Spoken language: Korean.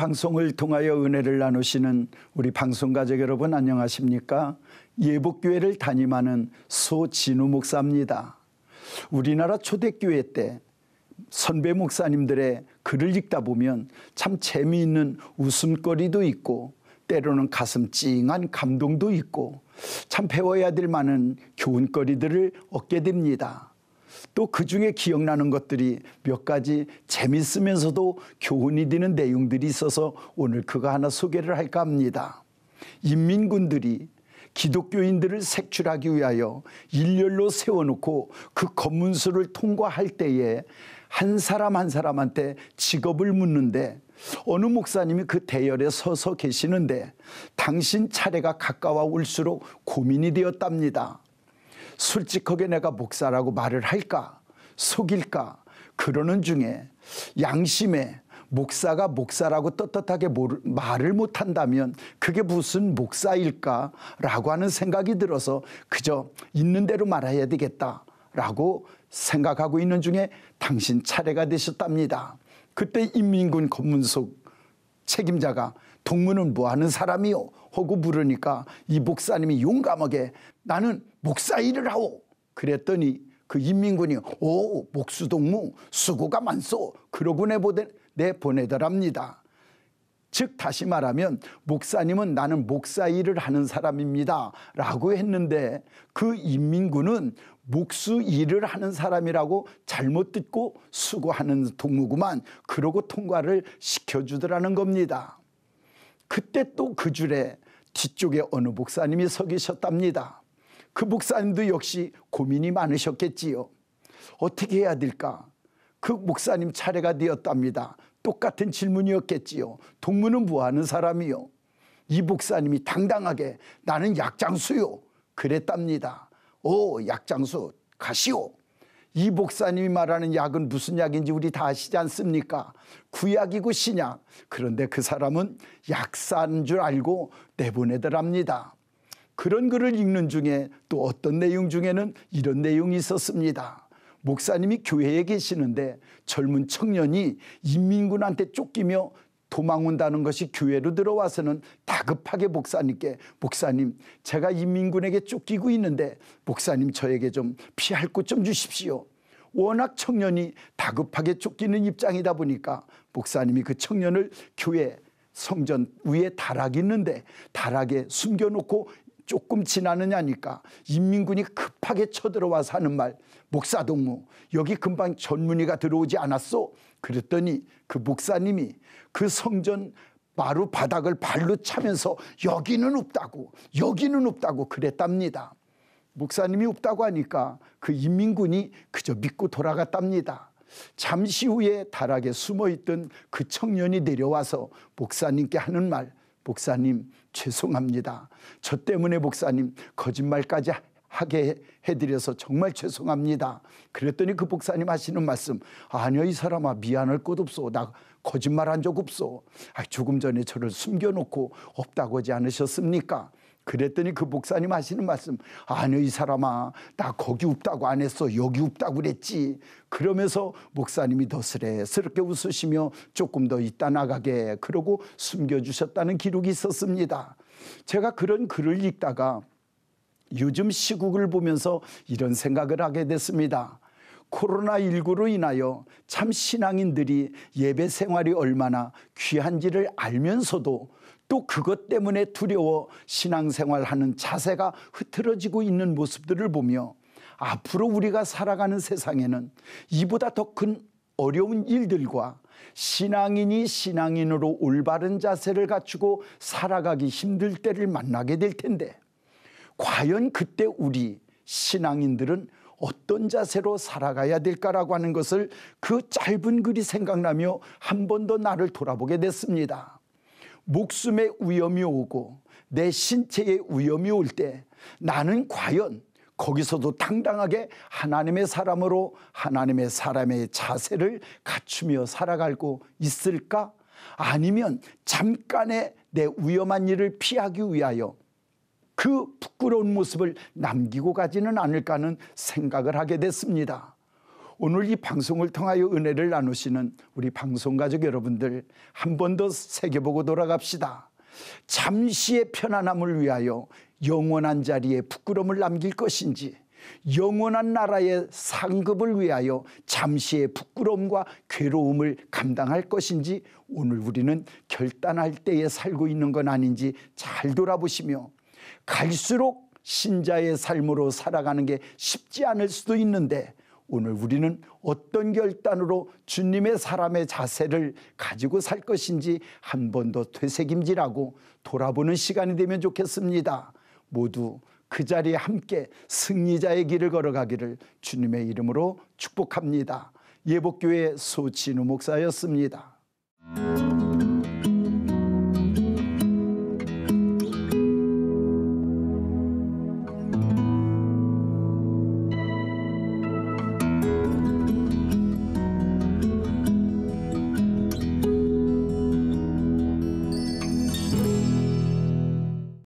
방송을 통하여 은혜를 나누시는 우리 방송가족 여러분 안녕하십니까? 예복교회를 담임하는 소진우 목사입니다. 우리나라 초대교회 때 선배 목사님들의 글을 읽다 보면 참 재미있는 웃음거리도 있고 때로는 가슴 찡한 감동도 있고 참 배워야 될 많은 교훈거리들을 얻게 됩니다. 또 그중에 기억나는 것들이 몇 가지 재밌으면서도 교훈이 되는 내용들이 있어서 오늘 그거 하나 소개를 할까 합니다. 인민군들이 기독교인들을 색출하기 위하여 일렬로 세워놓고 그 검문소를 통과할 때에 한 사람 한 사람한테 직업을 묻는데 어느 목사님이 그 대열에 서서 계시는데 당신 차례가 가까워 올수록 고민이 되었답니다. 솔직하게 내가 목사라고 말을 할까 속일까 그러는 중에 양심에 목사가 목사라고 떳떳하게 말을 못한다면 그게 무슨 목사일까라고 하는 생각이 들어서 그저 있는 대로 말해야 되겠다라고 생각하고 있는 중에 당신 차례가 되셨답니다. 그때 인민군 검문소 책임자가 동무는 뭐하는 사람이요? 하고 물으니까 이 목사님이 용감하게 나는 목사 일을 하오. 그랬더니 그 인민군이 오 목수동무 수고가 많소. 그러고 내보내더랍니다. 즉 다시 말하면 목사님은 나는 목사 일을 하는 사람입니다 라고 했는데 그 인민군은 목수 일을 하는 사람이라고 잘못 듣고 수고하는 동무구만 그러고 통과를 시켜주더라는 겁니다. 그때 또 그 줄에 뒤쪽에 어느 목사님이 서 계셨답니다. 그 목사님도 역시 고민이 많으셨겠지요. 어떻게 해야 될까? 그 목사님 차례가 되었답니다. 똑같은 질문이었겠지요. 동무는 뭐하는 사람이요? 이 목사님이 당당하게 나는 약장수요 그랬답니다. 오 약장수 가시오. 이 목사님이 말하는 약은 무슨 약인지 우리 다 아시지 않습니까? 구약이고 신약. 그런데 그 사람은 약사인 줄 알고 내보내더랍니다. 그런 글을 읽는 중에 또 어떤 내용 중에는 이런 내용이 있었습니다. 목사님이 교회에 계시는데 젊은 청년이 인민군한테 쫓기며 도망 온다는 것이 교회로 들어와서는 다급하게 목사님께 목사님 제가 인민군에게 쫓기고 있는데 목사님 저에게 좀 피할 곳 좀 주십시오. 워낙 청년이 다급하게 쫓기는 입장이다 보니까 목사님이 그 청년을 교회 성전 위에 다락이 있는데 다락에 숨겨놓고 조금 지나느냐니까 인민군이 급하게 쳐들어와서 하는 말 목사동무 여기 금방 전문의가 들어오지 않았소? 그랬더니 그 목사님이 그 성전 바로 바닥을 발로 차면서 여기는 없다고 그랬답니다. 목사님이 없다고 하니까 그 인민군이 그저 믿고 돌아갔답니다. 잠시 후에 다락에 숨어있던 그 청년이 내려와서 목사님께 하는 말 목사님 죄송합니다. 저 때문에 목사님 거짓말까지 하게 해드려서 정말 죄송합니다. 그랬더니 그 목사님 하시는 말씀 아니요 이 사람아 미안할 것 없소. 나 거짓말한 적 없소. 조금 전에 저를 숨겨놓고 없다고 하지 않으셨습니까? 그랬더니 그 목사님 하시는 말씀 아니요 이 사람아 나 거기 없다고 안 했어. 여기 없다고 그랬지. 그러면서 목사님이 더스레스럽게 웃으시며 조금 더 있다 나가게 그러고 숨겨주셨다는 기록이 있었습니다. 제가 그런 글을 읽다가 요즘 시국을 보면서 이런 생각을 하게 됐습니다. 코로나19로 인하여 참 신앙인들이 예배 생활이 얼마나 귀한지를 알면서도 또 그것 때문에 두려워 신앙생활하는 자세가 흐트러지고 있는 모습들을 보며 앞으로 우리가 살아가는 세상에는 이보다 더 큰 어려운 일들과 신앙인이 신앙인으로 올바른 자세를 갖추고 살아가기 힘들 때를 만나게 될 텐데 과연 그때 우리 신앙인들은 어떤 자세로 살아가야 될까라고 하는 것을 그 짧은 글이 생각나며 한 번 더 나를 돌아보게 됐습니다. 목숨의 위험이 오고 내 신체의 위험이 올 때 나는 과연 거기서도 당당하게 하나님의 사람으로 하나님의 사람의 자세를 갖추며 살아가고 있을까? 아니면 잠깐의 내 위험한 일을 피하기 위하여 그 부끄러운 모습을 남기고 가지는 않을까 하는 생각을 하게 됐습니다. 오늘 이 방송을 통하여 은혜를 나누시는 우리 방송가족 여러분들 한 번 더 새겨보고 돌아갑시다. 잠시의 편안함을 위하여 영원한 자리에 부끄러움을 남길 것인지, 영원한 나라의 상급을 위하여 잠시의 부끄러움과 괴로움을 감당할 것인지 오늘 우리는 결단할 때에 살고 있는 건 아닌지 잘 돌아보시며, 갈수록 신자의 삶으로 살아가는 게 쉽지 않을 수도 있는데 오늘 우리는 어떤 결단으로 주님의 사람의 자세를 가지고 살 것인지 한 번 더 되새김질하고 돌아보는 시간이 되면 좋겠습니다. 모두 그 자리에 함께 승리자의 길을 걸어가기를 주님의 이름으로 축복합니다. 예복교회 소진우 목사였습니다.